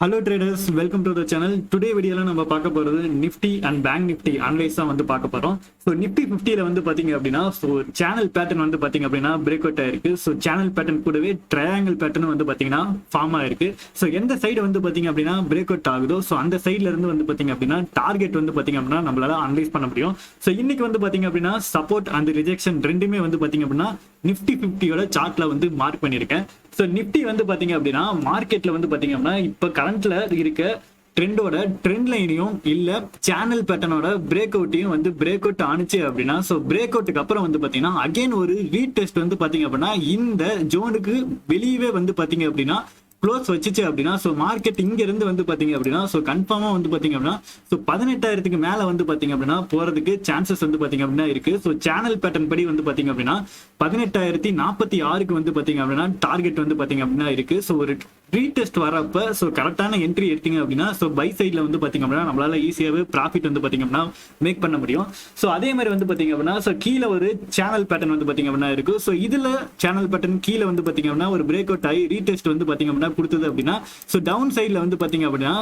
Hello traders, welcome to the channel. Today video நம்ம பார்க்க போறது Nifty and Bank Nifty analyze தான் வந்து பார்க்க போறோம். So Nifty 50 ல வந்து பாத்தீங்க அப்படினா so channel pattern வந்து பாத்தீங்க அப்படினா break out ஆயிருக்கு. So channel pattern கூடவே triangle pattern வந்து பாத்தீங்கன்னா ஃபார்ம் ஆயிருக்கு. So எந்த சைடு வந்து பாத்தீங்க அப்படினா break out ஆகுதோ so அந்த சைடுல இருந்து வந்து பாத்தீங்க அப்படினா டார்கெட் வந்து பாத்தீங்க அப்படினா நம்மளால அனலைஸ் பண்ண முடியும். So இன்னைக்கு வந்து பாத்தீங்க அப்படினா சப்போர்ட் and rejection ரெண்டுமே வந்து பாத்தீங்க அப்படினா Nifty 50 யோட சார்ட்ல வந்து மார்க் பண்ணிருக்கேன். So Nifty வந்து பாத்தீங்க அப்படினா மார்க்கெட்ல வந்து பாத்தீங்க அப்படினா இப்ப கரண்ட்ல இருக்க ட்ரெண்டோட ட்ரெண்ட் லைனையும் இல்ல சேனல் பேட்டர்னோட பிரேக் அவுட்டையும் வந்து பிரேக் அவுட் ஆனிச்சு அப்படின்னா ஸோ பிரேக் அவுட்டுக்கு அப்புறம் வந்து பாத்தீங்கன்னா அகைன் ஒரு ரீடெஸ்ட் வந்து பாத்தீங்க அப்படின்னா இந்த ஜோனுக்கு வெளியவே வந்து பாத்தீங்க அப்படின்னா க்ளோஸ் வச்சுச்சு அப்படின்னா ஸோ மார்க்கெட் இங்க இருந்து வந்து பாத்தீங்க அப்படின்னா ஸோ கன்ஃபார்மா வந்து பாத்தீங்க அப்படின்னா ஸோ 18,000க்கு மேல வந்து பாத்தீங்க அப்படின்னா போறதுக்கு சான்சஸ் வந்து பாத்தீங்க அப்படின்னா இருக்கு. ஸோ சேனல் பேட்டர்ன் படி வந்து பாத்தீங்க அப்படின்னா 18,046க்கு வந்து பாத்தீங்க அப்படின்னா டார்கெட் வந்து பாத்தீங்க அப்படின்னா இருக்கு. ஸோ ஒரு ரீடெஸ்ட் வரப்ப ஸோ கரெக்டான என்ட்ரி எடுத்தீங்க அப்படின்னா ஸோ பை சைட்ல வந்து பாத்தீங்க அப்படின்னா நம்மளால ஈஸியாவே ப்ராஃபிட் வந்து பாத்தீங்க அப்படின்னா மேக் பண்ண முடியும். ஸோ அதே மாதிரி வந்து பாத்தீங்க அப்படின்னா ஸோ கீழே ஒரு சேனல் பேட்டர்ன் வந்து பாத்தீங்க அப்படின்னா இருக்கு. ஸோ இதுல சேனல் பேட்டர்ன் கீழே வந்து பாத்தீங்க அப்படின்னா ஒரு பிரேக் அவுட் ஆகி ரீடெஸ்ட் வந்து பாத்தீங்க அப்படின்னா கொடுத்தது அப்படின்னா ஸோ டவுன் சைட்ல வந்து பாத்தீங்க அப்படின்னா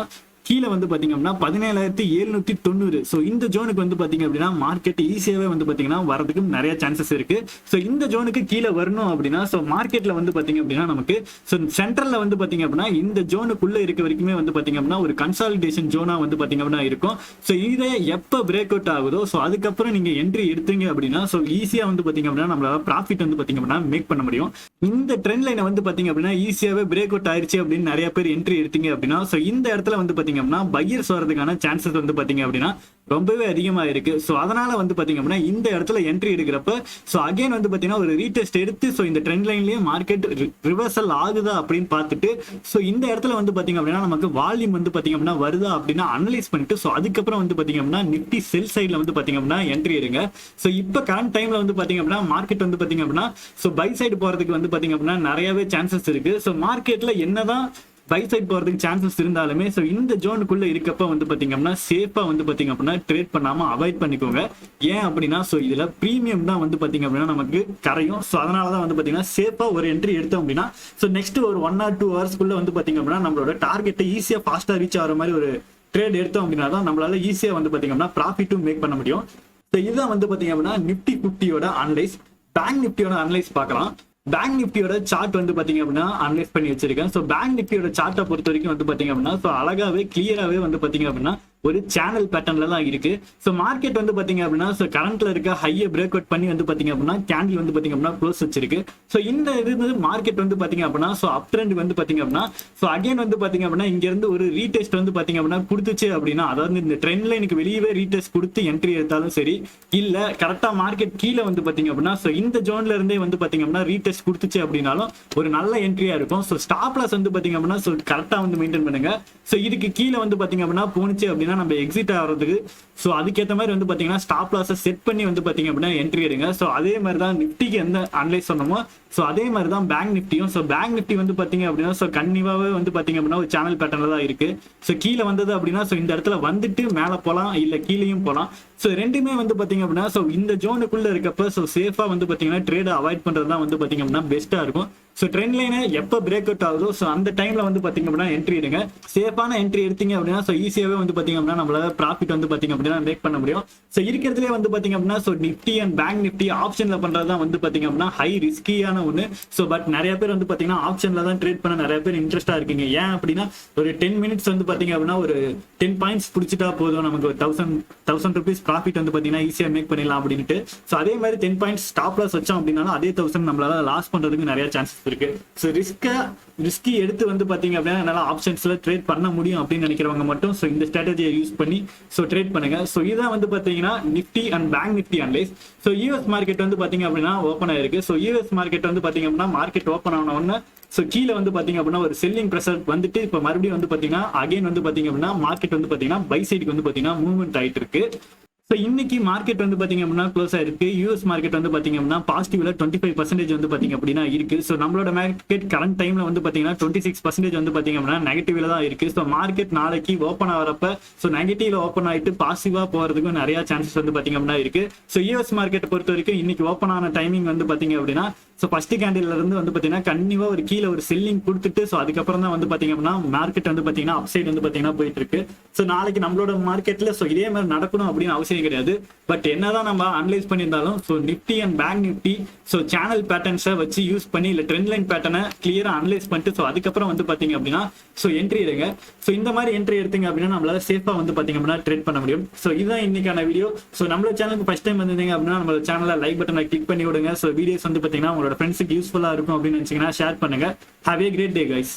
கீழே வந்து பாத்தீங்க அப்படின்னா 17,790. ஸோ இந்த ஜோனுக்கு வந்து பாத்தீங்க அப்படின்னா மார்க்கெட் ஈஸியாவே வந்து பாத்தீங்கன்னா வரதுக்கு நிறைய சான்சஸ் இருக்கு. ஸோ இந்த ஜோனுக்கு கீழே வரணும் அப்படின்னா ஸோ மார்க்கெட்ல வந்து பாத்தீங்க அப்படின்னா நமக்கு ஸோ சென்ட்ரல்ல வந்து பாத்தீங்க அப்படின்னா இந்த ஜோனுக்குள்ள இருக்க வரைக்குமே வந்து பாத்தீங்க அப்படின்னா ஒரு கன்சாலிடேஷன் ஜோனா வந்து பாத்தீங்க அப்படின்னா இருக்கும். ஸோ இதை எப்ப பிரேக் அவுட் ஆகுதோ ஸோ அதுக்கப்புறம் நீங்க என்ட்ரி எடுத்தீங்க அப்படின்னா ஸோ ஈஸியா வந்து பாத்தீங்க அப்படின்னா நம்மளால ப்ராஃபிட் வந்து பாத்தீங்க அப்படின்னா மேக் பண்ண முடியும். இந்த ட்ரெண்ட் லைனை வந்து பாத்தீங்க அப்படின்னா ஈஸியாவே பிரேக் அவுட் ஆயிருச்சு அப்படின்னு நிறைய பேர் என்ட்ரி எடுத்தீங்க அப்படின்னா ஸோ இந்த இடத்துல வந்து பாத்தீங்க பையர்ஸ் வரதுக்கான சான்சஸ் வந்து பாத்தீங்க அப்படின்னா ரொம்பவே அதிகமா இருக்கு. சோ அதனால வந்து பாத்தீங்க அப்படின்னா இந்த இடத்துல என்ட்ரி எடுக்கிறப்ப சோ அகைன் வந்து பாத்தீங்கன்னா ஒரு ரீடெஸ்ட் எடுத்து சோ இந்த ட்ரெண்ட் லைன்லயே மார்க்கெட் ரிவர்சல் ஆகுதா அப்படின்னு பார்த்துட்டு சோ இந்த இடத்துல வந்து பாத்தீங்க அப்படின்னா நமக்கு வால்யூம் வந்து பாத்தீங்க அப்படின்னா வருதா அப்படின்னா அனலைஸ் பண்ணிட்டு சோ அதுக்கப்புறம் வந்து பாத்தீங்க அப்படின்னா நிப்டி செல் சைட்ல வந்து பாத்தீங்க அப்படின்னா என்ட்ரி எடுங்க. சோ இப்ப கரண்ட் டைம்ல வந்து பாத்தீங்க அப்படின்னா மார்க்கெட் வந்து பாத்தீங்க அப்படின்னா சோ பை சைடு போறதுக்கு வந்து பாத்தீங்க அப்படின்னா நிறையவே சான்சஸ் இருக்கு. சோ மார்க்கெட்ல என்னதான் பை சைட் போறதுக்கு சான்சஸ் இருந்தாலுமே சோ இந்த ஜோனுக்குள்ள இருக்கப்ப வந்து பாத்தீங்க அப்படின்னா சேஃபா வந்து பாத்தீங்க அப்படின்னா ட்ரேட் பண்ணாம அவாய்ட் பண்ணிக்கோங்க. ஏன் அப்படின்னா சோ இதுல பிரீமியம் தான் வந்து பாத்தீங்க அப்படின்னா நமக்கு கரையும். சோ அதனாலதான் வந்து பாத்தீங்கன்னா சேஃபா ஒரு என்ட்ரி எடுத்தோம் அப்படின்னா சோ நெக்ஸ்ட் ஒரு 1 or 2 ஹவர்ஸ்க்குள்ள வந்து பாத்தீங்க அப்படின்னா நம்மளோட டார்கெட்டை ஈஸியா ஃபாஸ்டா ரீச் ஆகிற மாதிரி ஒரு ட்ரேட் எடுத்தோம் அப்படின்னா தான் நம்மளால ஈஸியா வந்து பாத்தீங்க அப்படின்னா ப்ராஃபிட்டும் மேக் பண்ண முடியும். சோ இதுதான் வந்து பாத்தீங்க அப்படின்னா நிப்டி 50யோட அனலைஸ். பேங்க் நிப்டியோட அனலைஸ் பார்க்கலாம். பேங்க் நிப்டியோட சார்ட் வந்து பாத்தீங்க அப்படின்னா அனலைஸ் பண்ணி வச்சிருக்கேன். சோ பேங்க் நிப்டியோட சார்ட்டை பொறுத்த வரைக்கும் வந்து பாத்தீங்க அப்படின்னா சோ அழகாவே கிளியராவே வந்து பாத்தீங்க அப்படின்னா ஒரு சேனல் பேட்டர்ன்ல தான் இருக்கு. சோ மார்க்கெட் வந்து பாத்தீங்க அப்படின்னா சோ கரண்ட்ல இருக்க ஹையை பிரேக் அவுட் பண்ணி வந்து பாத்தீங்க அப்படின்னா கேண்டில் வந்து பாத்தீங்க அப்படின்னா க்ளோஸ் வச்சிருக்கு. சோ இந்த இது மார்க்கெட் வந்து பாத்தீங்க அப்படின்னா சோ அப் ட்ரெண்ட் வந்து பாத்தீங்க அப்படின்னா சோ அகைன் வந்து பாத்தீங்க அப்படின்னா இங்க இருந்து ஒரு ரீடெஸ்ட் வந்து பாத்தீங்க அப்படின்னா கொடுத்துச்சு அப்படின்னா அதாவது இந்த ட்ரெண்ட் லைனுக்கு வெளியவே ரீடெஸ்ட் கொடுத்து என்ட்ரி எடுத்தாலும் சரி இல்ல கரெக்டா மார்க்கெட் கீழே வந்து பாத்தீங்க அப்படின்னா சோ இந்த ஜோன்ல இருந்தே வந்து பாத்தீங்க அப்படின்னா ரீடெஸ்ட் கொடுத்துச்சு அப்படின்னாலும் ஒரு நல்ல என்ட்ரியா இருக்கும். சோ ஸ்டாப் லாஸ் வந்து பாத்தீங்க அப்படின்னா சோ கரெக்டா வந்து மெயின்டைன் பண்ணுங்க. சோ இதுக்கு கீழே வந்து பாத்தீங்க அப்படின்னா போனுச்சு அப்படின்னா நம்ம எக்ஸிட் ஆகிறதுக்கு சோ அதுக்கேற்ற மாதிரி வந்து பாத்தீங்கன்னா ஸ்டாப் லாஸ் செட் பண்ணி வந்து பாத்தீங்க அப்படின்னா என்ட்ரி எடுங்க. சோ அதே மாதிரி தான் நிப்டிக்கு எந்த அனலைஸ் சொன்னோமோ சோ அதே மாதிரி தான் பேங்க் நிப்டியும். சோ பேங்க் நிப்டி வந்து பாத்தீங்க அப்படின்னா சோ கண்டிப்பாவே வந்து பாத்தீங்க அப்படின்னா ஒரு சேனல் பேட்டர்ல தான் இருக்கு. சோ கீழே வந்தது அப்படின்னா சோ இந்த இடத்துல வந்துட்டு மேல போலாம் இல்ல கீழேயும் போலாம். சோ ரெண்டுமே வந்து பாத்தீங்க அப்படின்னா சோ இந்த ஜோனுக்குள்ள இருக்கப்ப சோ சேஃபா வந்து பாத்தீங்கன்னா ட்ரேட் அவாய்ட் பண்றது தான் வந்து பாத்தீங்க அப்படின்னா பெஸ்டா இருக்கும். சோ ட்ரெண்ட் லைனை எப்ப பிரேக் அவுட் ஆகுதோ சோ அந்த டைம்ல வந்து பாத்தீங்க அப்படின்னா என்ட்ரி எடுங்க. சேஃபான என்ட்ரி எடுத்தீங்க அப்படின்னா சோ ஈஸியாவே வந்து பாத்தீங்க அப்படின்னா நம்மளால ப்ராஃபிட் வந்து பாத்தீங்க அப்படின்னா மேக் பண்ண முடியும். சோ இருக்கிறதுலே வந்து பாத்தீங்க அப்படின்னா so Nifty and bank Nifty ஆப்ஷன்ல பண்றதுதான் வந்து பாத்தீங்க அப்படின்னா ஹை ரிஸ்கியான ஒண்ணு. சோ பட் நிறைய பேர் வந்து பாத்தீங்கன்னா ஆப்ஷன்ல தான் ட்ரேட் பண்ண நிறைய பேர் இன்ட்ரெஸ்டா இருக்கீங்க. ஏன் அப்படின்னா ஒரு 10 மினிட்ஸ் வந்து பாத்தீங்க அப்படின்னா ஒரு 10 பாயிண்ட்ஸ் பிடிச்சிட்டா போதும் நமக்கு 1000 rupees ப்ராஃபிட் வந்து பாத்தீங்கன்னா ஈஸியா மேக் பண்ணிடலாம் அப்படின்ட்டு. சோ அதே மாதிரி 10 பாயிண்ட்ஸ் ஸ்டாப் லாஸ் வச்சோம் அப்படின்னாலும் அதே 1000 நம்மளால லாஸ் பண்றதுக்கு நிறைய சான்சஸ் இருக்கு. சோ ரிஸ்கி எடுத்து வந்து பாத்தீங்க அப்படின்னா என்னால ஆப்ஷன்ஸ்ல ட்ரேட் பண்ண முடியும் அப்படின்னு நினைக்கிறவங்க மட்டும் சோ இந்த ஸ்ட்ராட்டஜியை யூஸ் பண்ணி சோ ட்ரேட் பண்ணுங்க. சோ இதான் வந்து பாத்தீங்கன்னா Nifty and bank Nifty analyse. So US market வந்து பாத்தீங்க அப்படின்னா ஓப்பன் ஆயிருக்கு. சோ யூஎஸ் மார்க்கெட் வந்து பாத்தீங்க அப்படின்னா மார்க்கெட் ஓப்பன் ஆன உடனே சோ கீழே வந்து பாத்தீங்க அப்படின்னா ஒரு செல்லிங் பிரஷர் வந்துட்டு இப்ப மறுபடியும் வந்து பாத்தீங்கன்னா அகைன் வந்து பாத்தீங்க அப்படின்னா மார்க்கெட் வந்து பாத்தீங்கன்னா பை சைடுக்கு வந்து பாத்தீங்கன்னா மூவ்மெண்ட் ஆயிட்டு இருக்கு. So இன்னைக்கு மார்க்கெட் வந்து பாத்தீங்க அப்படின்னா க்ளோஸ் ஆயிருக்கு. யூஎஸ் மார்க்கெட் வந்து பாத்தீங்க அப்படின்னா பாசிட்டிவ்ல 25% வந்து பாத்தீங்க அப்படின்னா இருக்கு. சோ நம்மளோட மார்க்கெட் கரண்ட் டைம்ல வந்து பாத்தீங்கன்னா 26% வந்து பாத்தீங்க அப்படின்னா நெகட்டிவ்ல தான் இருக்கு. சோ மார்க்கெட் நாளைக்கு ஓப்பன் ஆகிறப்ப சோ நெகட்டிவ்ல ஓப்பன் ஆயிட்டு பாசிட்டிவா போறதுக்கு நிறைய சான்சஸ் வந்து பாத்தீங்க அப்படின்னா இருக்கு. சோ யூஎஸ் மார்க்கெட் பொறுத்த வரைக்கும் இன்னைக்கு ஓப்பன் ஆன டைமிங் வந்து பாத்தீங்க அப்படின்னா ஸோ ஃபர்ஸ்ட் கேண்டில்ல இருந்து வந்து பாத்தீங்கன்னா கண்டிப்பா ஒரு கீழே ஒரு செல்லிங் கொடுத்துட்டு ஸோ அதுக்கப்புறம் தான் வந்து பாத்தீங்க அப்படின்னா மார்க்கெட் வந்து பாத்தீங்கன்னா அப்சைட் வந்து பாத்தீங்கன்னா போயிட்டு இருக்கு. ஸோ நாளைக்கு நம்மளோட மார்க்கெட்ல ஸோ இதே மாதிரி நடக்கணும் அப்படின்னு அவசியம் கிடையாது. பட் என்னதான் நம்ம அனலைஸ் பண்ணியிருந்தாலும் so Nifty and bank Nifty so channel பேட்டர்ன்ஸை வச்சு யூஸ் பண்ணி இல்லை ட்ரெண்ட் லைன் பேட்டர்னை கிளியரா அனலைஸ் பண்ணிட்டு ஸோ அதுக்கப்புறம் வந்து பாத்தீங்க அப்படின்னா ஸோ என்ட்ரி எடுங்க. ஸோ இந்த மாதிரி என்ட்ரி எடுத்தீங்க அப்படின்னா நம்மளால சேஃபா வந்து பாத்தீங்க அப்படின்னா ட்ரேட் பண்ண முடியும். ஸோ இதுதான் இன்னைக்கான வீடியோ. ஸோ நம்மளோட சேனலுக்கு ஃபர்ஸ்ட் டைம் வந்திருந்தீங்க அப்படின்னா நம்மளோட சேனல்ல லைக் பட்டனை கிளிக் பண்ணி விடுங்க. ஸோ வீடியோஸ் வந்து பாத்தீங்கன்னா உங்களோட ஃப்ரெண்ட்ஸுக்கு யூஸ்ஃபுல்லா இருக்கும் அப்படின்னு நினைச்சீங்கன்னா ஷேர் பண்ணுங்க. Have a great day guys.